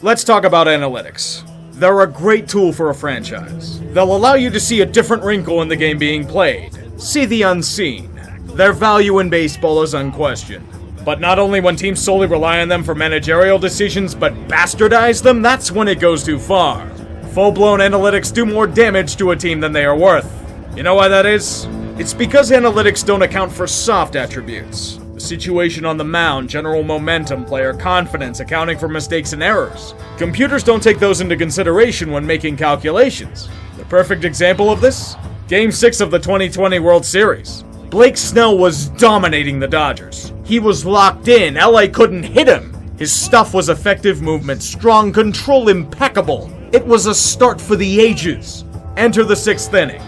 Let's talk about analytics. They're a great tool for a franchise. They'll allow you to see a different wrinkle in the game being played. See the unseen. Their value in baseball is unquestioned. But not only when teams solely rely on them for managerial decisions, but bastardize them, that's when it goes too far. Full-blown analytics do more damage to a team than they are worth. You know why that is? It's because analytics don't account for soft attributes. The situation on the mound, general momentum, player confidence, accounting for mistakes and errors. Computers don't take those into consideration when making calculations. The perfect example of this? Game 6 of the 2020 World Series. Blake Snell was dominating the Dodgers. He was locked in, LA couldn't hit him. His stuff was effective movement, strong control, impeccable. It was a start for the ages. Enter the 6th inning.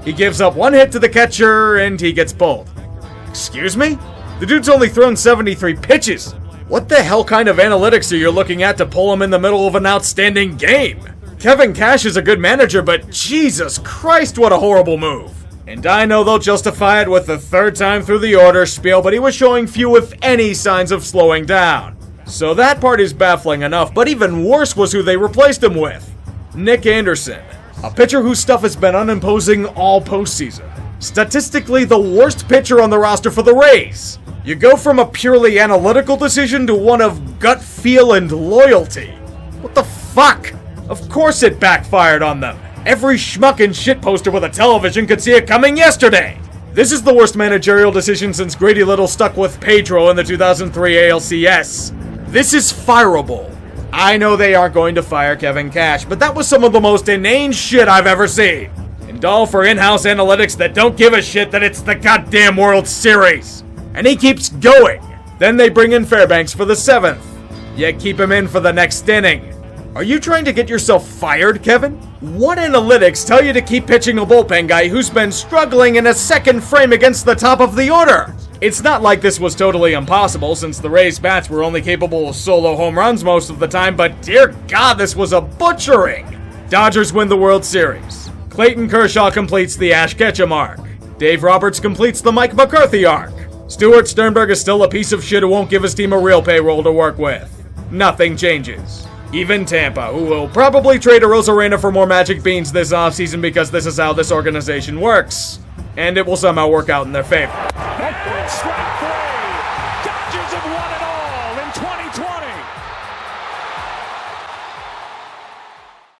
He gives up one hit to the catcher and he gets pulled. Excuse me? The dude's only thrown 73 pitches. What the hell kind of analytics are you looking at to pull him in the middle of an outstanding game? Kevin Cash is a good manager, but Jesus Christ, what a horrible move. And I know they'll justify it with the third time through the order spiel, but he was showing few if any signs of slowing down. So that part is baffling enough, but even worse was who they replaced him with. Nick Anderson, a pitcher whose stuff has been unimposing all postseason. Statistically, the worst pitcher on the roster for the Rays. You go from a purely analytical decision to one of gut feel and loyalty. What the fuck? Of course it backfired on them. Every schmuck and shitposter with a television could see it coming yesterday. This is the worst managerial decision since Grady Little stuck with Pedro in the 2003 ALCS. This is fireable. I know they aren't going to fire Kevin Cash, but that was some of the most inane shit I've ever seen. And all for in-house analytics that don't give a shit that it's the goddamn World Series. And he keeps going. Then they bring in Fairbanks for the 7th. Yet keep him in for the next inning. Are you trying to get yourself fired, Kevin? What analytics tell you to keep pitching a bullpen guy who's been struggling in a second frame against the top of the order? It's not like this was totally impossible since the Rays bats were only capable of solo home runs most of the time, but dear God, this was a butchering. Dodgers win the World Series. Clayton Kershaw completes the Ash Ketchum arc. Dave Roberts completes the Mike McCarthy arc. Stuart Sternberg is still a piece of shit who won't give his team a real payroll to work with. Nothing changes. Even Tampa, who will probably trade a Rosarena for more magic beans this offseason because this is how this organization works. And it will somehow work out in their favor.